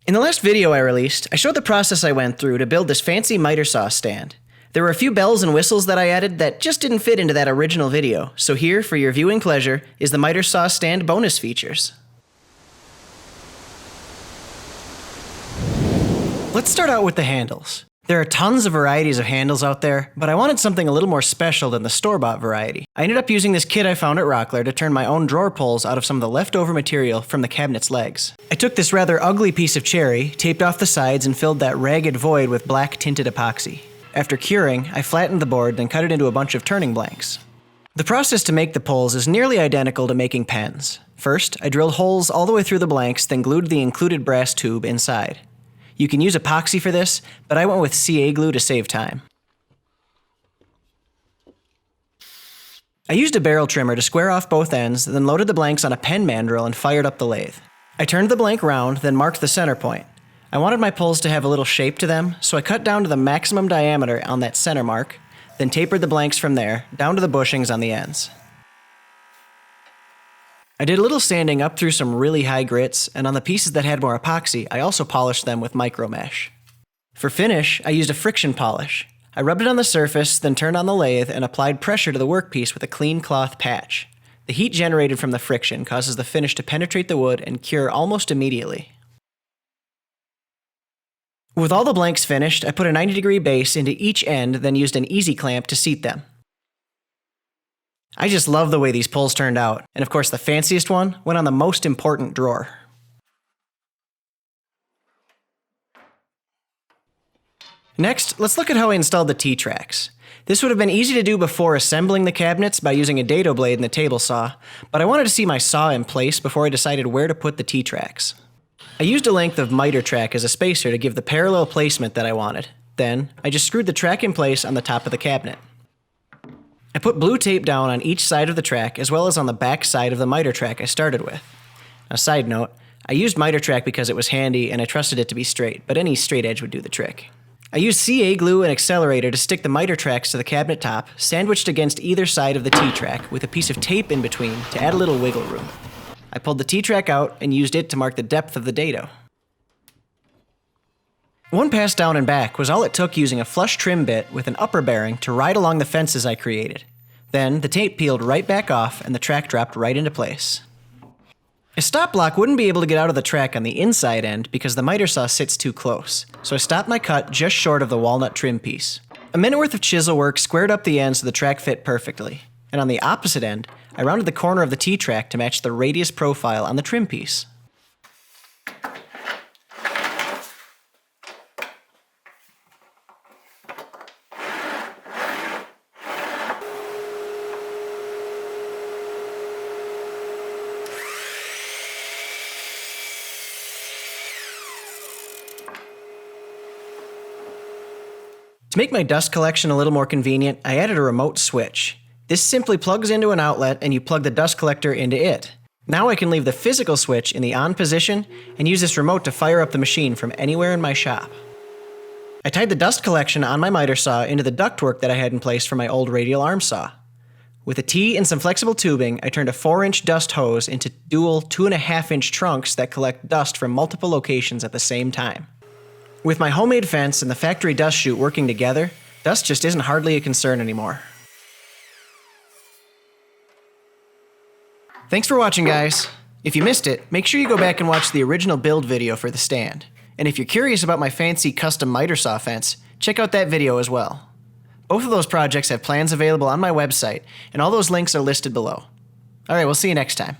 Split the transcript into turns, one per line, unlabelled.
In the last video I released, I showed the process I went through to build this fancy miter saw stand. There were a few bells and whistles that I added that just didn't fit into that original video, so here, for your viewing pleasure, is the miter saw stand bonus features. Let's start out with the handles. There are tons of varieties of handles out there, but I wanted something a little more special than the store-bought variety. I ended up using this kit I found at Rockler to turn my own drawer pulls out of some of the leftover material from the cabinet's legs. I took this rather ugly piece of cherry, taped off the sides, and filled that ragged void with black tinted epoxy. After curing, I flattened the board, then cut it into a bunch of turning blanks. The process to make the pulls is nearly identical to making pens. First, I drilled holes all the way through the blanks, then glued the included brass tube inside. You can use epoxy for this, but I went with CA glue to save time. I used a barrel trimmer to square off both ends, then loaded the blanks on a pen mandrel and fired up the lathe. I turned the blank round, then marked the center point. I wanted my pulls to have a little shape to them, so I cut down to the maximum diameter on that center mark, then tapered the blanks from there, down to the bushings on the ends. I did a little sanding up through some really high grits, and on the pieces that had more epoxy, I also polished them with micro mesh. For finish, I used a friction polish. I rubbed it on the surface, then turned on the lathe and applied pressure to the workpiece with a clean cloth patch. The heat generated from the friction causes the finish to penetrate the wood and cure almost immediately. With all the blanks finished, I put a 90-degree base into each end, then used an easy clamp to seat them. I just love the way these pulls turned out, and of course the fanciest one went on the most important drawer. Next, let's look at how I installed the T-tracks. This would have been easy to do before assembling the cabinets by using a dado blade and the table saw, but I wanted to see my saw in place before I decided where to put the T-tracks. I used a length of miter track as a spacer to give the parallel placement that I wanted. Then, I just screwed the track in place on the top of the cabinet. I put blue tape down on each side of the track as well as on the back side of the miter track I started with. Now, side note, I used miter track because it was handy and I trusted it to be straight, but any straight edge would do the trick. I used CA glue and accelerator to stick the miter tracks to the cabinet top, sandwiched against either side of the T-track with a piece of tape in between to add a little wiggle room. I pulled the T-track out and used it to mark the depth of the dado. One pass down and back was all it took using a flush trim bit with an upper bearing to ride along the fences I created. Then the tape peeled right back off and the track dropped right into place. A stop block wouldn't be able to get out of the track on the inside end because the miter saw sits too close, so I stopped my cut just short of the walnut trim piece. A minute worth of chisel work squared up the end so the track fit perfectly, and on the opposite end, I rounded the corner of the T-track to match the radius profile on the trim piece. To make my dust collection a little more convenient, I added a remote switch. This simply plugs into an outlet and you plug the dust collector into it. Now I can leave the physical switch in the on position and use this remote to fire up the machine from anywhere in my shop. I tied the dust collection on my miter saw into the ductwork that I had in place for my old radial arm saw. With a T and some flexible tubing, I turned a 4-inch dust hose into dual 2.5-inch trunks that collect dust from multiple locations at the same time. With my homemade fence and the factory dust chute working together, dust just isn't hardly a concern anymore. Thanks for watching, guys. If you missed it, make sure you go back and watch the original build video for the stand. And if you're curious about my fancy custom miter saw fence, check out that video as well. Both of those projects have plans available on my website, and all those links are listed below. Alright, we'll see you next time.